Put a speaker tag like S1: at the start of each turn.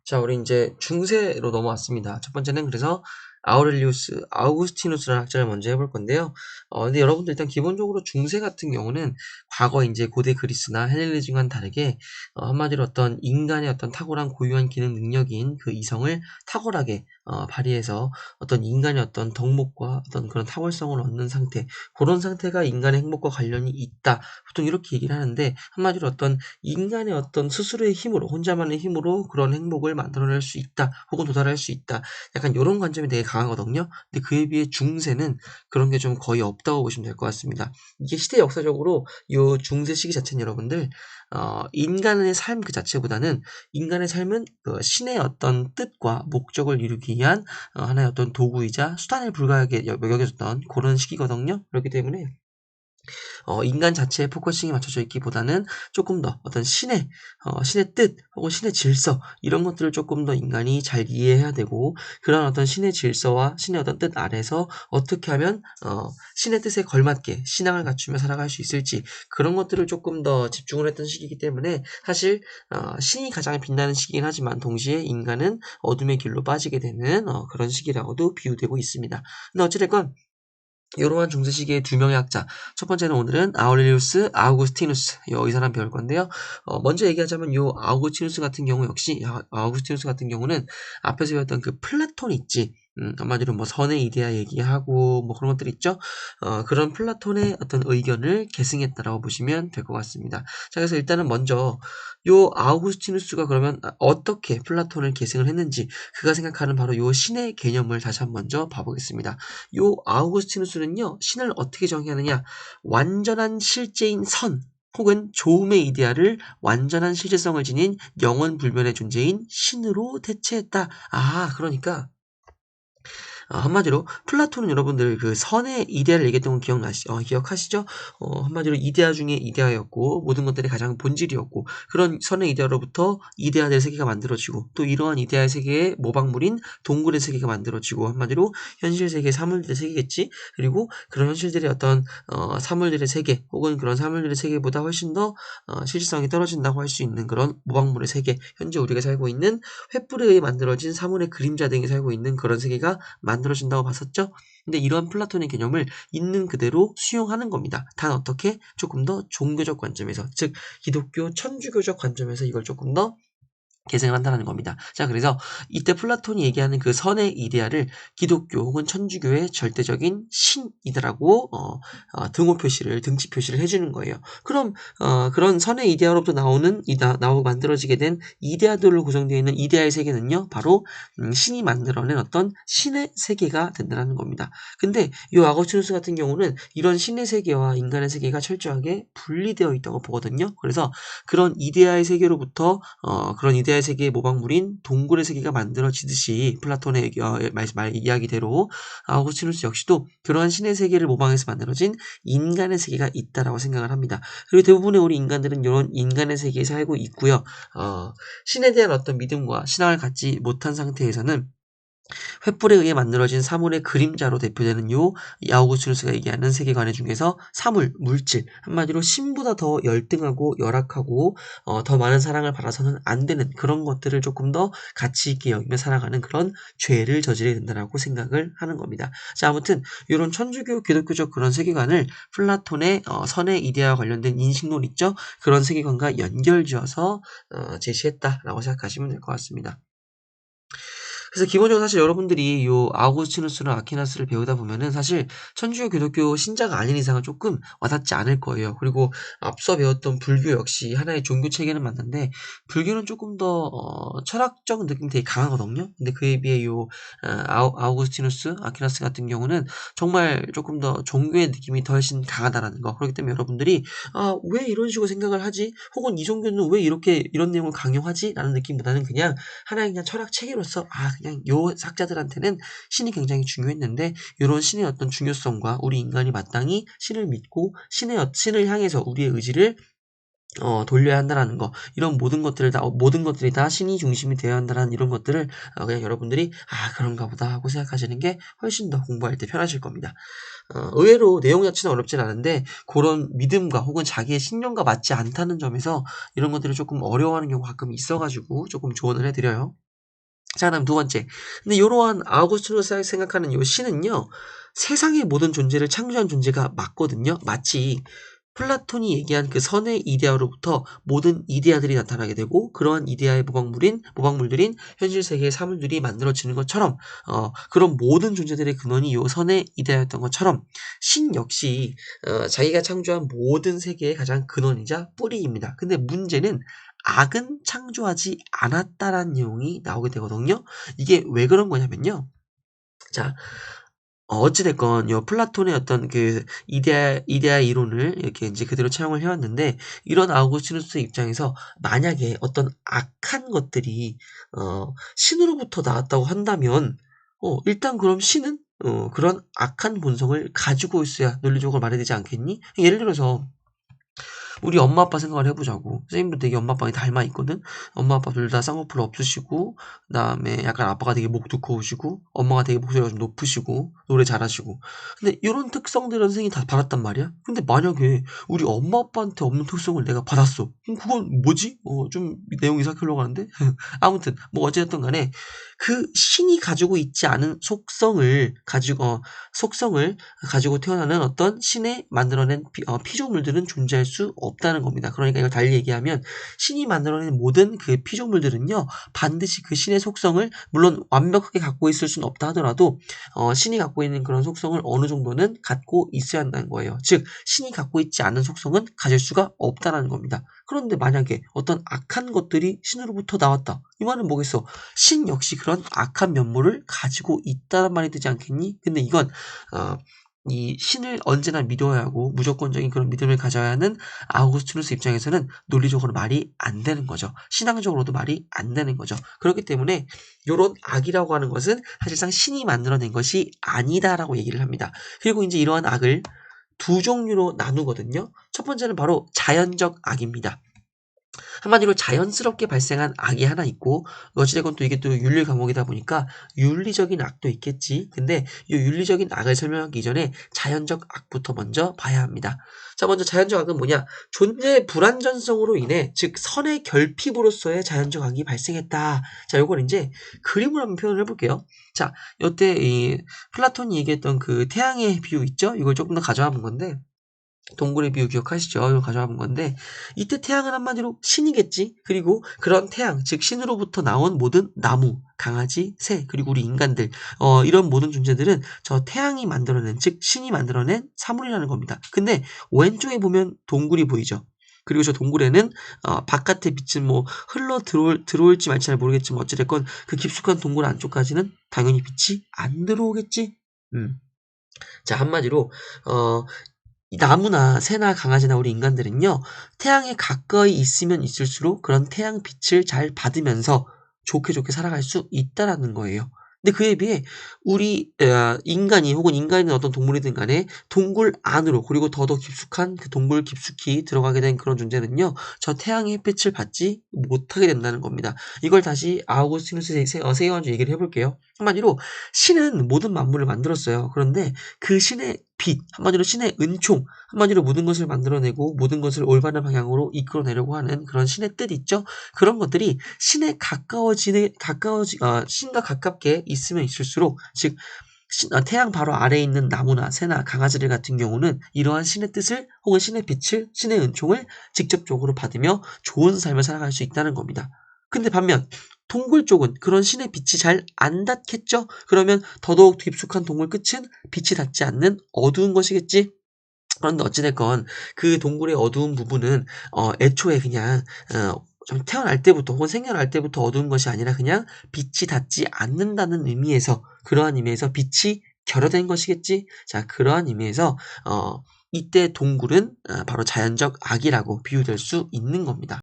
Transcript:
S1: 자, 우리 이제 중세로 넘어왔습니다. 첫 번째는 그래서 아우렐리우스, 아우구스티누스라는 학자를 먼저 해볼 건데요. 근데 여러분들 일단 기본적으로 중세 같은 경우는 과거 이제 고대 그리스나 헬레니즘과는 다르게 한마디로 어떤 인간의 어떤 탁월한 고유한 기능 능력인 그 이성을 탁월하게 발휘해서 어떤 인간의 어떤 덕목과 어떤 그런 탁월성을 얻는 상태, 그런 상태가 인간의 행복과 관련이 있다. 보통 이렇게 얘기를 하는데 한마디로 어떤 인간의 어떤 스스로의 힘으로 혼자만의 힘으로 그런 행복을 만들어낼 수 있다 혹은 도달할 수 있다 약간 이런 관점이 되게 강하거든요. 근데 그에 비해 중세는 그런 게 좀 거의 없다고 보시면 될 것 같습니다. 이게 시대 역사적으로 이 중세 시기 자체는 여러분들 인간의 삶 그 자체보다는 인간의 삶은 그 신의 어떤 뜻과 목적을 이루기 위한 하나의 어떤 도구이자 수단에 불과하게 여겨졌던 그런 시기거든요. 그렇기 때문에 인간 자체의 포커싱이 맞춰져 있기보다는 조금 더 어떤 신의 뜻 혹은 신의 질서 이런 것들을 조금 더 인간이 잘 이해해야 되고 그런 어떤 신의 질서와 신의 어떤 뜻 아래서 어떻게 하면 신의 뜻에 걸맞게 신앙을 갖추며 살아갈 수 있을지 그런 것들을 조금 더 집중을 했던 시기이기 때문에 사실 신이 가장 빛나는 시기긴 하지만 동시에 인간은 어둠의 길로 빠지게 되는 그런 시기라고도 비유되고 있습니다. 근데 어찌됐건 이러한 중세 시기의 두 명의 학자. 첫 번째는 오늘은 아우렐리우스, 아우구스티누스. 이 사람 배울 건데요. 먼저 얘기하자면 요 아우구스티누스 같은 경우 역시 아우구스티누스 같은 경우는 앞에서 배웠던 그 플라톤 있지. 한마디로 뭐 선의 이데아 얘기하고 뭐 그런 것들 있죠. 그런 플라톤의 어떤 의견을 계승했다라고 보시면 될 것 같습니다. 자, 그래서 일단은 먼저 요 아우구스티누스가 그러면 어떻게 플라톤을 계승을 했는지 그가 생각하는 바로 요 신의 개념을 다시 한번 먼저 봐보겠습니다. 요 아우구스티누스는요, 신을 어떻게 정의하느냐, 완전한 실제인 선, 혹은 좋음의 이데아를 완전한 실제성을 지닌 영원 불변의 존재인 신으로 대체했다. 그러니까 한마디로 플라톤은 여러분들 그 선의 이데아를 얘기했던 거 기억하시죠? 한마디로 이데아 중에 이데아였고 모든 것들의 가장 본질이었고 그런 선의 이데아로부터 이데아들의 세계가 만들어지고 또 이러한 이데아의 세계의 모방물인 동굴의 세계가 만들어지고 한마디로 현실 세계 사물들의 세계겠지. 그리고 그런 현실들의 어떤 사물들의 세계 혹은 그런 사물들의 세계보다 훨씬 더 실질성이 떨어진다고 할 수 있는 그런 모방물의 세계 현재 우리가 살고 있는 횃불에 의해 만들어진 사물의 그림자 등이 살고 있는 그런 세계가 만들어진다고 봤었죠? 근데 이러한 플라톤의 개념을 있는 그대로 수용하는 겁니다. 단 어떻게? 조금 더 종교적 관점에서, 즉 기독교 천주교적 관점에서 이걸 조금 더 계승을 한다는 겁니다. 자, 그래서 이때 플라톤이 얘기하는 그 선의 이데아를 기독교 혹은 천주교의 절대적인 신이다라고 등호 표시를 등치 표시를 해주는 거예요. 그럼 그런 선의 이데아로부터 나오고 만들어지게 된 이데아들로 구성되어 있는 이데아의 세계는요, 바로 신이 만들어낸 어떤 신의 세계가 된다는 겁니다. 근데 이 아거스티누스 같은 경우는 이런 신의 세계와 인간의 세계가 철저하게 분리되어 있다고 보거든요. 그래서 그런 이데아의 세계로부터 그런 이데아의 세계의 모방물인 동굴의 세계가 만들어지듯이 플라톤의 이야기대로 아우구스티누스 역시도 그러한 신의 세계를 모방해서 만들어진 인간의 세계가 있다라고 생각을 합니다. 그리고 대부분의 우리 인간들은 이런 인간의 세계에 살고 있고요. 신에 대한 어떤 믿음과 신앙을 갖지 못한 상태에서는 횃불에 의해 만들어진 사물의 그림자로 대표되는 요 아우구스티누스가 얘기하는 세계관 중에서 사물, 물질, 한마디로 신보다 더 열등하고 열악하고 더 많은 사랑을 받아서는 안 되는 그런 것들을 조금 더 가치 있게 여기며 살아가는 그런 죄를 저지르게 된다라고 생각을 하는 겁니다. 자, 아무튼 이런 천주교, 기독교적 그런 세계관을 플라톤의 선의 이데아와 관련된 인식론 있죠? 그런 세계관과 연결지어서 제시했다라고 생각하시면 될 것 같습니다. 그래서 기본적으로 사실 여러분들이 요 아우구스티누스나 아퀴나스를 배우다 보면은 사실 천주교 기독교 신자가 아닌 이상은 조금 와닿지 않을 거예요. 그리고 앞서 배웠던 불교 역시 하나의 종교 체계는 맞는데 불교는 조금 더 철학적 느낌이 되게 강하거든요. 근데 그에 비해 요 아우구스티누스, 아퀴나스 같은 경우는 정말 조금 더 종교의 느낌이 더 훨씬 강하다라는 거. 그렇기 때문에 여러분들이 왜 이런 식으로 생각을 하지? 혹은 이 종교는 왜 이렇게 이런 내용을 강요하지? 라는 느낌보다는 그냥 하나의 그냥 철학 체계로서 그냥 요 학자들한테는 신이 굉장히 중요했는데 요런 신의 어떤 중요성과 우리 인간이 마땅히 신을 믿고 신을 향해서 우리의 의지를 돌려야 한다라는 거. 이런 모든 것들이 다 신이 중심이 되어야 한다라는 이런 것들을 그냥 여러분들이 그런가 보다 하고 생각하시는 게 훨씬 더 공부할 때 편하실 겁니다. 의외로 내용 자체는 어렵진 않은데 그런 믿음과 혹은 자기의 신념과 맞지 않다는 점에서 이런 것들을 조금 어려워하는 경우가 가끔 있어가지고 조금 조언을 해드려요. 자, 그다음 두 번째. 근데 요러한 아우구스티누스가 생각하는 요 신은요, 세상의 모든 존재를 창조한 존재가 맞거든요. 마치 플라톤이 얘기한 그 선의 이데아로부터 모든 이데아들이 나타나게 되고 그러한 이데아의 모방물들인 현실 세계의 사물들이 만들어지는 것처럼 그런 모든 존재들의 근원이 요 선의 이데아였던 것처럼 신 역시 자기가 창조한 모든 세계의 가장 근원이자 뿌리입니다. 근데 문제는 악은 창조하지 않았다라는 내용이 나오게 되거든요. 이게 왜 그런 거냐면요. 자, 어찌됐건 요 플라톤의 어떤 그 이데아 이론을 이렇게 이제 그대로 차용을 해왔는데 이런 아우구스티누스의 입장에서 만약에 어떤 악한 것들이 신으로부터 나왔다고 한다면 일단 그럼 신은 그런 악한 본성을 가지고 있어야 논리적으로 말해야 되지 않겠니? 예를 들어서 우리 엄마 아빠 생각을 해보자고. 선생님도 되게 엄마 아빠가 닮아 있거든. 엄마 아빠 둘 다 쌍꺼풀 없으시고, 그다음에 약간 아빠가 되게 목 두꺼우시고, 엄마가 되게 목소리가 좀 높으시고, 노래 잘하시고. 근데 이런 특성들은 선생님이 다 받았단 말이야. 근데 만약에 우리 엄마 아빠한테 없는 특성을 내가 받았어. 그럼 그건 뭐지? 좀 내용이 이상하게 흘러가는데. 아무튼 뭐 어쨌든 간에 그 신이 가지고 있지 않은 속성을 가지고 태어나는 어떤 신의 만들어낸 피조물들은 존재할 수 없다는 겁니다. 그러니까 이걸 달리 얘기하면 신이 만들어낸 모든 그 피조물들은요, 반드시 그 신의 속성을 물론 완벽하게 갖고 있을 수는 없다 하더라도 신이 갖고 있는 그런 속성을 어느 정도는 갖고 있어야 한다는 거예요. 즉 신이 갖고 있지 않은 속성은 가질 수가 없다는 겁니다. 그런데 만약에 어떤 악한 것들이 신으로부터 나왔다. 이 말은 뭐겠어? 신 역시 그런 악한 면모를 가지고 있다는 말이 되지 않겠니? 근데 이건 이 신을 언제나 믿어야 하고 무조건적인 그런 믿음을 가져야 하는 아우구스티누스 입장에서는 논리적으로 말이 안 되는 거죠. 신앙적으로도 말이 안 되는 거죠. 그렇기 때문에 이런 악이라고 하는 것은 사실상 신이 만들어낸 것이 아니다라고 얘기를 합니다. 그리고 이제 이러한 악을 두 종류로 나누거든요. 첫 번째는 바로 자연적 악입니다. 한마디로 자연스럽게 발생한 악이 하나 있고 어찌됐건 또 이게 또 윤리 과목이다 보니까 윤리적인 악도 있겠지. 근데 이 윤리적인 악을 설명하기 전에 자연적 악부터 먼저 봐야 합니다. 자, 먼저 자연적 악은 뭐냐? 존재의 불완전성으로 인해 즉 선의 결핍으로서의 자연적 악이 발생했다. 자, 요걸 이제 그림으로 한번 표현을 해볼게요. 자, 이때 이 플라톤이 얘기했던 그 태양의 비유 있죠? 이걸 조금 더 가져와 본 건데 동굴의 비유 기억하시죠? 이걸 가져와 본 건데 이때 태양은 한마디로 신이겠지. 그리고 그런 태양, 즉 신으로부터 나온 모든 나무, 강아지, 새, 그리고 우리 인간들 이런 모든 존재들은 저 태양이 만들어낸, 즉 신이 만들어낸 사물이라는 겁니다. 근데 왼쪽에 보면 동굴이 보이죠? 그리고 저 동굴에는 바깥의 빛은 뭐 흘러 들어올지 말지 잘 모르겠지만 어찌됐건 그 깊숙한 동굴 안쪽까지는 당연히 빛이 안 들어오겠지. 자, 한마디로 이 나무나 새나 강아지나 우리 인간들은요, 태양에 가까이 있으면 있을수록 그런 태양 빛을 잘 받으면서 좋게 살아갈 수 있다라는 거예요. 근데 그에 비해 우리 인간이 혹은 인간이든 어떤 동물이든 간에 동굴 안으로 그리고 더더 깊숙한 그 동굴 깊숙이 들어가게 된 그런 존재는요, 저 태양의 햇빛을 받지 못하게 된다는 겁니다. 이걸 다시 아우구스티누스 세계관주 얘기를 해볼게요. 한마디로 신은 모든 만물을 만들었어요. 그런데 그 신의 빛, 한마디로 신의 은총, 한마디로 모든 것을 만들어내고 모든 것을 올바른 방향으로 이끌어내려고 하는 그런 신의 뜻 있죠? 그런 것들이 신에 신과 가깝게 있으면 있을수록, 즉, 태양 바로 아래에 있는 나무나 새나 강아지들 같은 경우는 이러한 신의 뜻을 혹은 신의 빛을, 신의 은총을 직접적으로 받으며 좋은 삶을 살아갈 수 있다는 겁니다. 근데 반면 동굴 쪽은 그런 신의 빛이 잘 안 닿겠죠? 그러면 더더욱 깊숙한 동굴 끝은 빛이 닿지 않는 어두운 것이겠지? 그런데 어찌됐건 그 동굴의 어두운 부분은 애초에 그냥 좀 태어날 때부터 혹은 생겨날 때부터 어두운 것이 아니라 그냥 빛이 닿지 않는다는 의미에서 그러한 의미에서 빛이 결여된 것이겠지? 자, 그러한 의미에서 이때 동굴은 바로 자연적 악이라고 비유될 수 있는 겁니다.